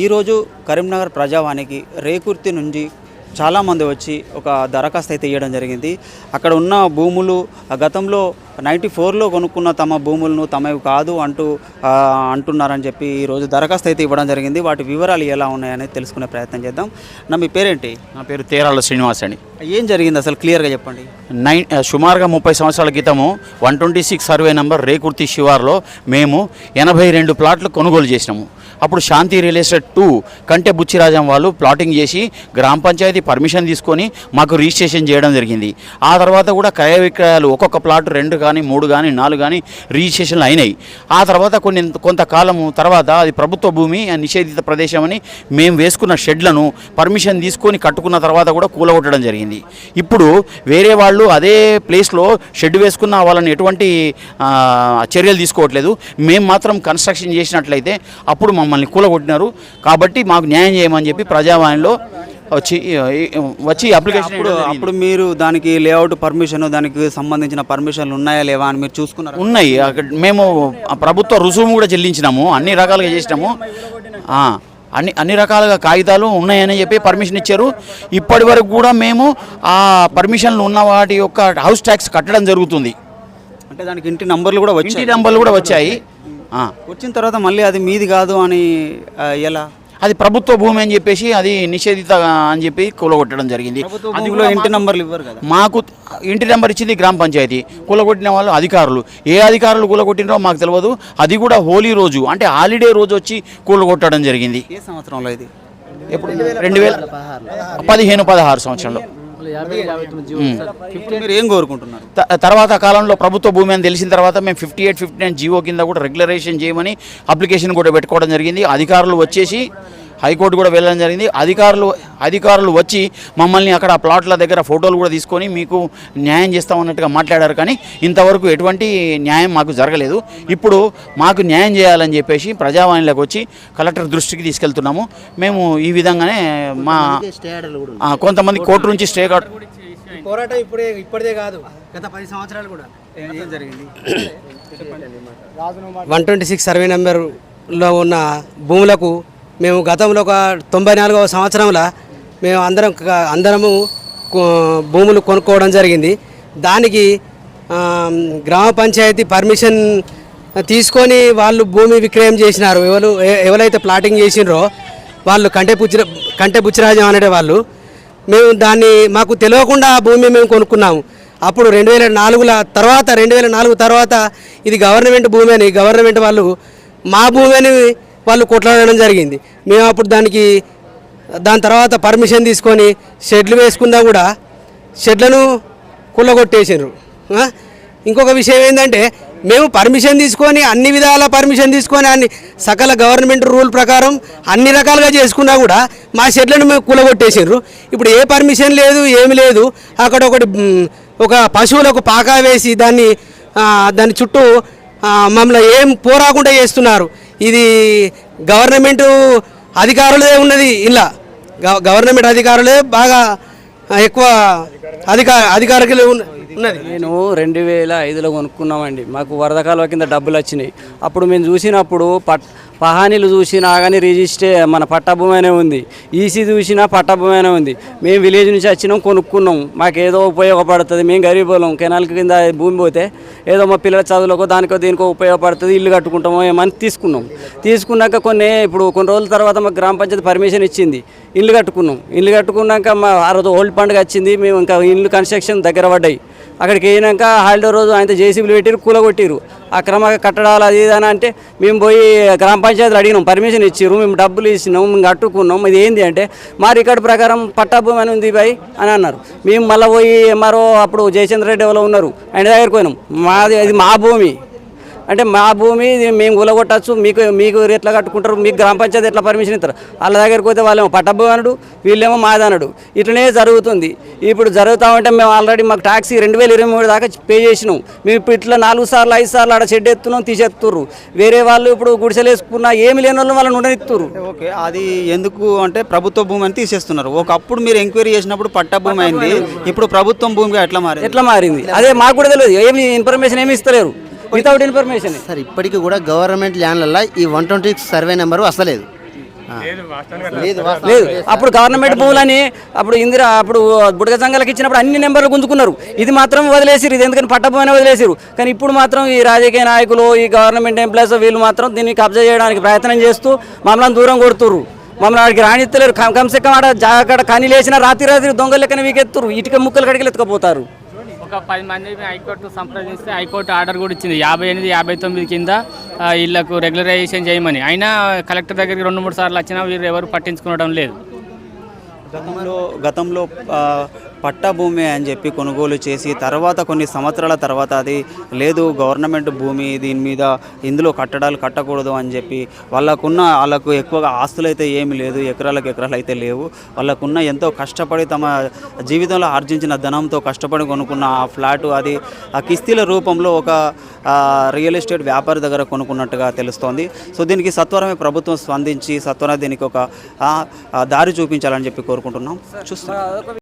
ఈరోజు కరీంనగర్ ప్రజావానికి రేకుర్తి నుంచి చాలామంది వచ్చి ఒక దరఖాస్తు అయితే ఇవ్వడం జరిగింది. అక్కడ ఉన్న భూములు గతంలో 94లో కొనుక్కున్న తమ భూములను తమవి కాదు అంటున్నారని చెప్పి ఈరోజు దరఖాస్తు అయితే ఇవ్వడం జరిగింది. వాటి వివరాలు ఎలా ఉన్నాయని తెలుసుకునే ప్రయత్నం చేద్దాం. మీ పేరేంటి? నా పేరు తేరాల శ్రీనివాస్ అండి. ఏం జరిగింది అసలు క్లియర్గా చెప్పండి. సుమారుగా 30 సంవత్సరాల క్రితము 126 సర్వే నంబర్ రేకుర్తి శివార్లో మేము 82 ప్లాట్లు కొనుగోలు చేసినాము. అప్పుడు శాంతి రియల్ ఎస్టేట్ 2 కంటే బుచ్చిరాజం వాళ్ళు ప్లాటింగ్ చేసి గ్రామ పంచాయతీ పర్మిషన్ తీసుకొని మాకు రిజిస్ట్రేషన్ చేయడం జరిగింది. ఆ తర్వాత కూడా క్రయ విక్రయాలు ఒక్కొక్క ప్లాట్ 2 కానీ 3 కానీ 4 కానీ రిజిస్ట్రేషన్లు అయినాయి. ఆ తర్వాత కొంతకాలము తర్వాత అది ప్రభుత్వ భూమి నిషేధిత ప్రదేశం అని మేము వేసుకున్న షెడ్లను పర్మిషన్ తీసుకొని కట్టుకున్న తర్వాత కూడా కూలగొట్టడం జరిగింది. ఇప్పుడు వేరే వాళ్ళు అదే ప్లేస్లో షెడ్ వేసుకున్న వాళ్ళని ఎటువంటి చర్యలు తీసుకోవట్లేదు. మేము మాత్రం కన్స్ట్రక్షన్ చేసినట్లయితే అప్పుడు మమ్మల్ని కూలగొట్టినారు. కాబట్టి మాకు న్యాయం చేయమని చెప్పి ప్రజావాణిలో వచ్చి అప్లికేషన్. అప్పుడు మీరు దానికి లేఅవుట్ పర్మిషన్, దానికి సంబంధించిన పర్మిషన్లు ఉన్నాయా లేవా అని మీరు చూసుకున్నారు? ఉన్నాయి. అక్కడ మేము ప్రభుత్వ రుసుము కూడా చెల్లించినాము, అన్ని రకాలుగా చేసినాము. అన్ని రకాలుగా కాగితాలు ఉన్నాయని చెప్పి పర్మిషన్ ఇచ్చారు. ఇప్పటి వరకు కూడా మేము ఆ పర్మిషన్లు ఉన్న వాటి యొక్క హౌస్ ట్యాక్స్ కట్టడం జరుగుతుంది. అంటే దానికి ఇంటి నంబర్లు కూడా వచ్చాయి. ఇంటి నంబర్లు కూడా వచ్చాయి. వచ్చిన తర్వాత మళ్ళీ అది మీది కాదు అని ఎలా? అది ప్రభుత్వ భూమి అని చెప్పేసి అది నిషేధిత అని చెప్పి కూలగొట్టడం జరిగింది. అది కూడా ఇంటి నంబర్లు ఇవ్వరు కదా. మాకు ఇంటి నెంబర్ ఇచ్చింది గ్రామ పంచాయతీ. కూలగొట్టిన వాళ్ళు అధికారులు. ఏ అధికారులు కూలగొట్టినో మాకు తెలియదు. అది కూడా హోలీ రోజు అంటే హాలిడే రోజు వచ్చి కూలగొట్టడం జరిగింది. ఏ సంవత్సరంలో ఇది? ఎప్పుడు? 2015-16 సంవత్సరంలో. మీరు ఏం కోరుకుంటున్నారు? తర్వాత కాలంలో ప్రభుత్వ భూమి అని తెలిసిన తర్వాత మేము 58-59 జీవో కింద కూడా రెగ్యులరేషన్ చేయమని అప్లికేషన్ కూడా పెట్టుకోవడం జరిగింది. అధికారులు వచ్చేసి హైకోర్టు కూడా వెళ్ళడం జరిగింది. అధికారులు వచ్చి మమ్మల్ని అక్కడ ప్లాట్ల దగ్గర ఫోటోలు కూడా తీసుకొని మీకు న్యాయం చేస్తామన్నట్టుగా మాట్లాడారు. కానీ ఇంతవరకు ఎటువంటి న్యాయం మాకు జరగలేదు. ఇప్పుడు మాకు న్యాయం చేయాలని చెప్పేసి ప్రజావాణిలోకి వచ్చి కలెక్టర్ దృష్టికి తీసుకెళ్తున్నాము. మేము ఈ విధంగానే మా కొంతమంది కోర్టు నుంచి స్టే పోరాటం ఇప్పుడే కాదు, గత 10 సంవత్సరాలు కూడా. ఏం జరిగింది? 126 సర్వే నెంబర్లో ఉన్న భూములకు మేము గతంలో ఒక 94వ సంవత్సరంలో మేము అందరము భూములు కొనుక్కోవడం జరిగింది. దానికి గ్రామ పంచాయతీ పర్మిషన్ తీసుకొని వాళ్ళు భూమి విక్రయం చేసినారు. ఎవరైతే ప్లాటింగ్ చేసినారో వాళ్ళు కంటే బుచ్చిరాజం అనే వాళ్ళు. మేము దాన్ని మాకు తెలియకుండా ఆ భూమి మేము కొనుక్కున్నాము. అప్పుడు 2004 తర్వాత ఇది గవర్నమెంట్ భూమి అని గవర్నమెంట్ వాళ్ళు మా భూమి అని వాళ్ళు కొట్లాడడం జరిగింది. మేము అప్పుడు దాని తర్వాత పర్మిషన్ తీసుకొని షెడ్లు వేసుకున్నా కూడా షెడ్లను కుళ్ళగొట్టేసారు. ఇంకొక విషయం ఏంటంటే మేము పర్మిషన్ తీసుకొని అన్ని విధాల పర్మిషన్ తీసుకొని సకల గవర్నమెంట్ రూల్ ప్రకారం అన్ని రకాలుగా చేసుకున్నా కూడా మా షెడ్లను మేము కూలగొట్టేసారు. ఇప్పుడు ఏ పర్మిషన్ లేదు, ఏమి లేదు. అక్కడ ఒక పశువులకు పాకా వేసి దాని చుట్టూ మమ్మల్ని ఏం పోరాకుండా చేస్తున్నారు. ఇది గవర్నమెంట్ అధికారులే ఉన్నది. ఇలా గవర్నమెంట్ అధికారులే బాగా ఎక్కువ అధికారులు ఉన్నది. నేను 2005లో కొనుక్కున్నామండి. మాకు వరద కాలువ కింద డబ్బులు వచ్చినాయి. అప్పుడు మేము చూసినప్పుడు పహానీలు చూసినా కానీ మన పట్టభూమైనే ఉంది. ఈసీ చూసినా పట్టభూమైనే ఉంది. మేము విలేజ్ నుంచి వచ్చినాం, కొనుక్కున్నాం. మాకేదో ఉపయోగపడుతుంది. మేము గరీబులం. కెనాల్ కింద భూమి పోతే ఏదో మా పిల్లల చదువులకో దానికో దీనికో ఉపయోగపడుతుంది, ఇల్లు కట్టుకుంటామో ఏమని తీసుకున్నాక ఇప్పుడు కొన్ని రోజుల తర్వాత మాకు గ్రామ పంచాయతీ పర్మిషన్ ఇచ్చింది. ఇల్లు కట్టుకున్నాక ఆ రోజు ఓల్డ్ పండుగ వచ్చింది. మేము ఇంకా ఇల్లు కన్స్ట్రక్షన్ దగ్గర పడ్డాయి. అక్కడికి అయినాక హాలిడే రోజు ఆయన జేసీబీలు పెట్టిరు, కూలగొట్టిరు. అక్రమంగా కట్టడాలు అది ఇది అని అంటే మేము పోయి గ్రామ పంచాయతీలు అడిగినాం, పర్మిషన్ ఇచ్చిర్రు, మేము డబ్బులు ఇచ్చినాం, మేము కట్టుకున్నాం. ఇది ఏంది అంటే మా రికార్డు ప్రకారం పట్టాభూమి అని ఉంది బాయ్ అని అన్నారు. మేము మళ్ళీ పోయి ఎంఆర్ఓ అప్పుడు జయచంద్ర రెడ్డి ఎవరో ఉన్నారు, ఆయన దగ్గరికి పోయినాం. అది మా భూమి అంటే మా భూమి మేము కూలగొట్టచ్చు, మీకు ఎట్లా కట్టుకుంటారు, మీకు గ్రామ పంచాయతీ ఎట్లా పర్మిషన్ ఇస్తారు? వాళ్ళ దగ్గరికి పోతే వాళ్ళేమో పట్టభూమి అనడు, వీళ్ళేమో మాదనడు. ఇట్లనే జరుగుతుంది. ఇప్పుడు జరుగుతామంటే మేము ఆల్రెడీ మాకు ట్యాక్సీ 2023 దాకా పే చేసినాం. మేము ఇప్పుడు ఇట్లా 4 సార్లు 5 సార్లు ఆడ షెడ్ ఎత్తున్నాం, తీసేస్తుర్రు. వేరే వాళ్ళు ఇప్పుడు గుడిసెలు వేసుకున్నా ఏమి లేని వాళ్ళు వాళ్ళని ఉండనిస్తున్నారు. ఓకే, అది ఎందుకు అంటే ప్రభుత్వ భూమి అని తీసేస్తున్నారు. ఒకప్పుడు మీరు ఎంక్వైరీ చేసినప్పుడు పట్టభూమి అయింది, ఇప్పుడు ప్రభుత్వం భూమిగా ఎట్లా మారింది? అదే మాకు కూడా తెలియదు. ఏమి ఇన్ఫర్మేషన్ ఏమి ఇస్తలేరు. Without information sir. ఇప్పటికీ కూడా గవర్నమెంట్ ల్యాండ్లలో ఈ 126 సర్వే నెంబరు వస్తలేదు. లేదు. అప్పుడు గవర్నమెంట్ భూములని అప్పుడు అప్పుడు బుడగ సంఘాలకు ఇచ్చినప్పుడు అన్ని నెంబర్లు గుంజుకున్నారు. ఇది మాత్రం వదిలేసిరు. ఇది ఎందుకని పట్ట భూమి వదిలేసిరు. కానీ ఇప్పుడు మాత్రం ఈ రాజకీయ నాయకులు, ఈ గవర్నమెంట్ ఎంప్లాయీస్ వీళ్ళు మాత్రం దీన్ని కబ్జా చేయడానికి ప్రయత్నం చేస్తూ మమ్మల్ని దూరం కొడుతుర్రు. మమ్మల్ని ఆడికి రాణిత్తలేరు. కమ్సే కమ్ ఆడ జాగడ కని లేచిన రాత్రి దొంగలు లెక్కన వీకెత్తురు. ఇటుక ముక్కలు కడికి ఎత్తుకపోతారు. ఒక 10 మంది హైకోర్టు సంప్రదిస్తే హైకోర్టు ఆర్డర్ కూడా ఇచ్చింది 58, 59 కింద వీళ్ళకు రెగ్యులరైజేషన్ చేయమని. అయినా కలెక్టర్ దగ్గరికి 2-3 సార్లు వచ్చినా వీరు ఎవరు పట్టించుకోవడం లేదు. గతంలో పట్టా భూమి అని చెప్పి కొనుగోలు చేసి తర్వాత కొన్ని సంవత్సరాల తర్వాత అది లేదు గవర్నమెంట్ భూమి, దీని మీద ఇందులో కట్టడాలు కట్టకూడదు అని చెప్పి వాళ్ళకు ఎక్కువగా ఆస్తులు అయితే ఏమి లేదు, ఎకరాలు అయితే లేవు. వాళ్ళకున్న ఎంతో కష్టపడి తమ జీవితంలో ఆర్జించిన ధనంతో కష్టపడి కొనుక్కున్న ఆ ఫ్లాటు అది ఆ కిస్తీల రూపంలో ఒక రియల్ ఎస్టేట్ వ్యాపారి దగ్గర కొనుక్కున్నట్టుగా తెలుస్తోంది. సో దీనికి సత్వరమే ప్రభుత్వం స్పందించి సత్వరం దీనికి ఒక దారి చూపించాలని చెప్పి కోరుకుంటున్నాం. చూస్తున్నాం.